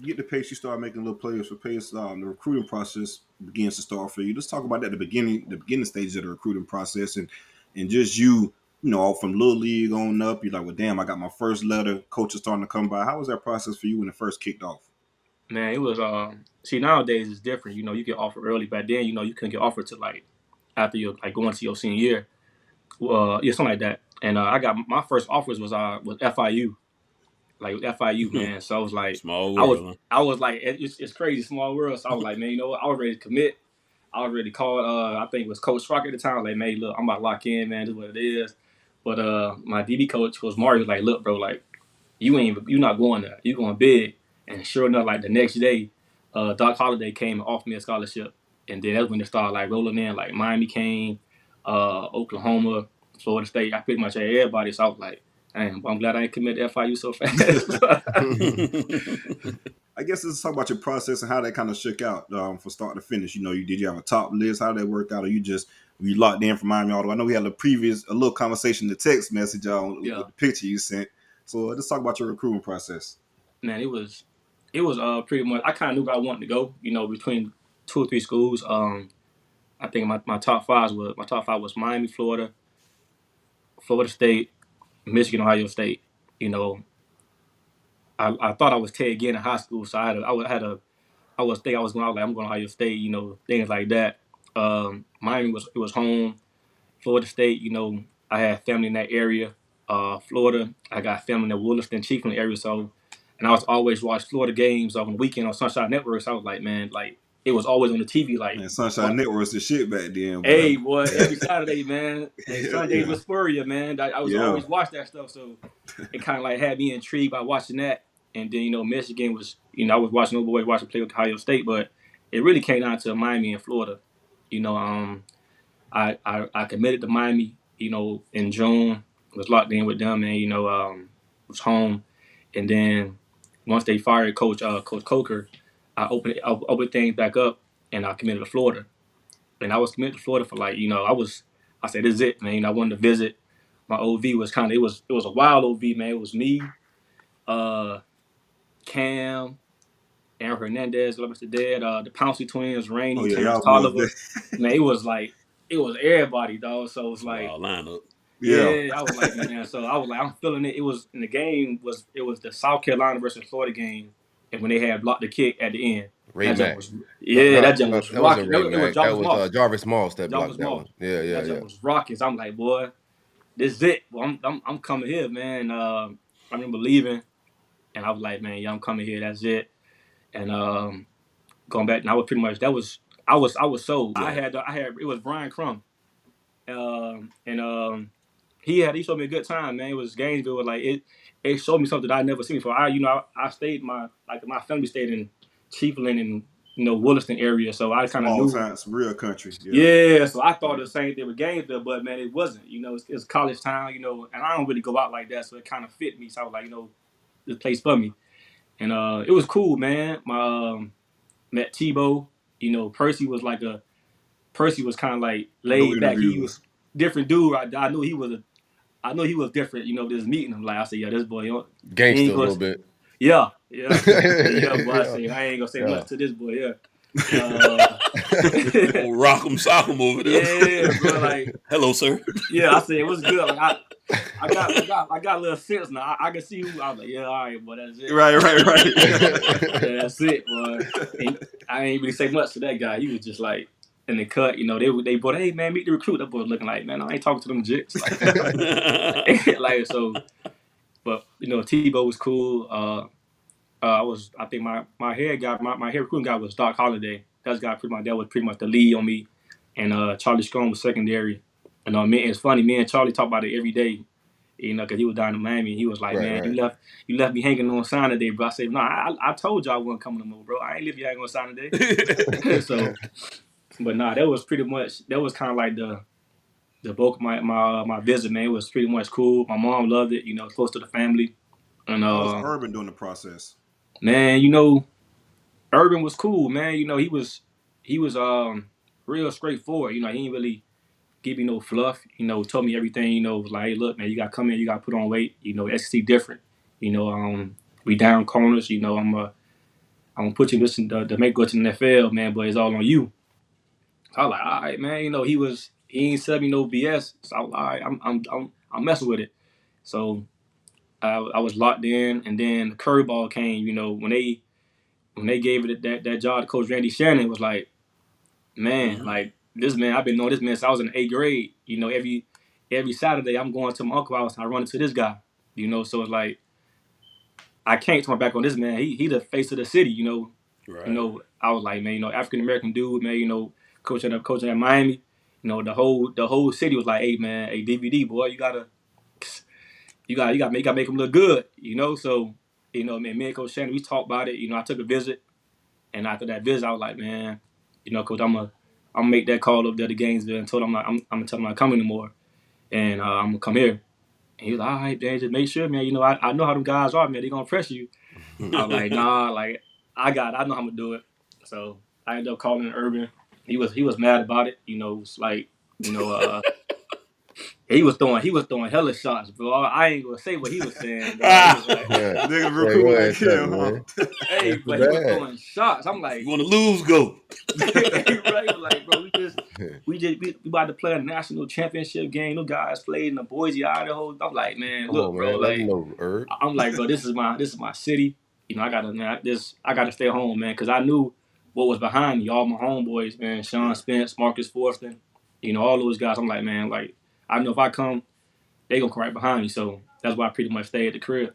you get the pace, you start making little players for pace. The recruiting process begins to start for you. Let's talk about that, the beginning stages of the recruiting process, and just from little league on up. You're like, well, damn, I got my first letter. Coach is starting to come by. How was that process for you when it first kicked off? Man, it was see, nowadays it's different. You get offered early. Back then, you couldn't get offered to like after you like going to your senior year. Yeah, something like that. And I got my first offers was FIU, like FIU, man. So I was like, Small I was world, huh? I was like, it's crazy, small world. So I was like, man, I was ready to commit. I was ready to call. I think it was Coach Strock at the time. Like, man, look, I'm about to lock in, man. This is what it is. But my DB coach was Mario. Was like, look, bro, like you not going there. You going big. And sure enough, like the next day, Doc Holliday came and offered me a scholarship. And then that's when it started like rolling in. Like Miami came, Oklahoma, Florida State. I pretty much had everybody. So I was like, damn, I'm glad I didn't commit to FIU so fast. I guess let's talk about your process and how that kind of shook out from start to finish. Did you have a top list? How did that work out? Or you locked in from Miami all the way? I know we had a little conversation, the text message with the picture you sent. So let's talk about your recruiting process. Man, it was pretty much. I kind of knew where I wanted to go. Between 2 or 3 schools. I think my top five was Miami, Florida State, Michigan, Ohio State. I thought I was Ted again in high school, so I'm going I'm going to Ohio State. Things like that. Miami was home. Florida State, I had family in that area. Florida, I got family in the Williston, Chiefland area. So, and I was always watch Florida games on the weekend on Sunshine Network. So I was like, man, like it was always on the TV. Like, man, Sunshine Network was the shit back then. Hey, boy, every Saturday, man. And Sundays was Spurrier, man. I was always watch that stuff. So it kind of like had me intrigued by watching that. And then, Michigan was, I was watching old boys watching play with Ohio State, but it really came down to Miami and Florida. I committed to Miami, in June. Was locked in with them and, was home. And then once they fired Coach Coker, I opened things back up and I committed to Florida. And I was committed to Florida for like, I said, this is it, man. I wanted to visit. My OV was it was a wild OV, man. It was me, Cam, Aaron Hernandez, Mr. Dead, the Pouncey twins, Rainey, Terrence Tolliver. Man, it was everybody, dog. So it was like, lineup. Yeah, I was like, man. So I was like, I'm feeling it. It was in the game it was the South Carolina versus Florida game, and when they had blocked the kick at the end. That jump was rocking. That was Jarvis Moss that blocked that one. Yeah. That jump was rocking. So I'm like, boy, this is it. Well, I'm coming here, man. I remember leaving, and I was like, man, yeah, I'm coming here. That's it. And going back, and I was pretty much I was sold. Yeah. I had it was Brian Crum, and he showed me a good time, man. It was Gainesville, like it showed me something that I never seen before. I stayed my family stayed in Chiefland and Williston area, so I kind of knew it's real country. Yeah, so I thought the same thing with Gainesville, but man, it wasn't. It's college town, and I don't really go out like that, so it kind of fit me. So I was like, this place for me, and it was cool, man. Met Tebow, Percy was kind of like laid back. He was different dude. I knew he was different. Just meeting him, like I said, yeah, this boy, gangster a little bit. Yeah. But I ain't gonna say much to this boy. Yeah. Rock'em sock'em over there. Yeah, bro. Like, hello, sir. Yeah, I said it was good. Like, I got a little sense now. I can see who. I was like, yeah, all right, boy, that's it. Right. Yeah, that's it, boy. And I ain't really say much to that guy. He was just like in the cut. They brought, hey man, meet the recruit. That boy was looking like, man, I ain't talking to them jits. Like so. But Tebow was cool. I think my head guy, my head recruiting guy was Doc Holliday. That was pretty much the lead on me. And Charlie Strong was secondary. And it's funny, me and Charlie talk about it every day. Because he was down in Miami. And he was like, man, you left me hanging on sign today, bro. I said, no, I told you I wasn't coming no more, bro. I ain't leave you hanging on sign today. So, but nah, that was kind of like the bulk of my visit, man. It was pretty much cool. My mom loved it, close to the family. And how was Urban doing the process? Man, Urban was cool, man. He was real straightforward. He didn't really give me no fluff. Told me everything. Was like, hey, look, man, you got to come in, you got to put on weight. SEC different. We down corners. I'm gonna put you this to make go to the NFL, man, but it's all on you. So I was like, all right, man, you know, he ain't said me no BS. So I was like, all right, I'm messing with it. So I was locked in, and then the curveball came, you know, when they gave it that job to Coach Randy Shannon, it was like, man, like this man, I've been knowing this man since I was in the 8th grade. You know, every Saturday I'm going to my uncle's house and I run into this guy. You know, so it's like I can't turn my back on this man. He the face of the city, you know. Right. You know, I was like, man, you know, African American dude, man, you know, coaching at Miami. You know, the whole city was like, hey man, hey DVD boy, you gotta make him look good, you know. So, you know, man, me and Coach Shannon, we talked about it. You know, I took a visit, and after that visit, I was like, man, you know, Coach, I'm gonna make that call up there to Gainesville and told him I'm gonna tell him I'm not coming anymore, and I'm gonna come here. And he was like, all right, man, just make sure, man. You know, I know how them guys are, man. They gonna press you. I was like, nah, like I know how I'm gonna do it. So I ended up calling Urban. He was mad about it. You know, it's like, you know, he was throwing hella shots, bro. I ain't gonna say what he was saying. Bro. Hey, but he was throwing shots. I'm like, you want to lose? Go. Right? Like, bro, we about to play a national championship game. Those guys played in the Boise, Idaho. I'm like, man, look, bro, like, I'm like, bro, this is my city. You know, I gotta stay home, man, because I knew what was behind me. All my homeboys, man, Sean Spence, Marcus Forston, you know, all those guys. I'm like, man, like, I know if I come, they gonna come right behind me. So that's why I pretty much stay at the crib.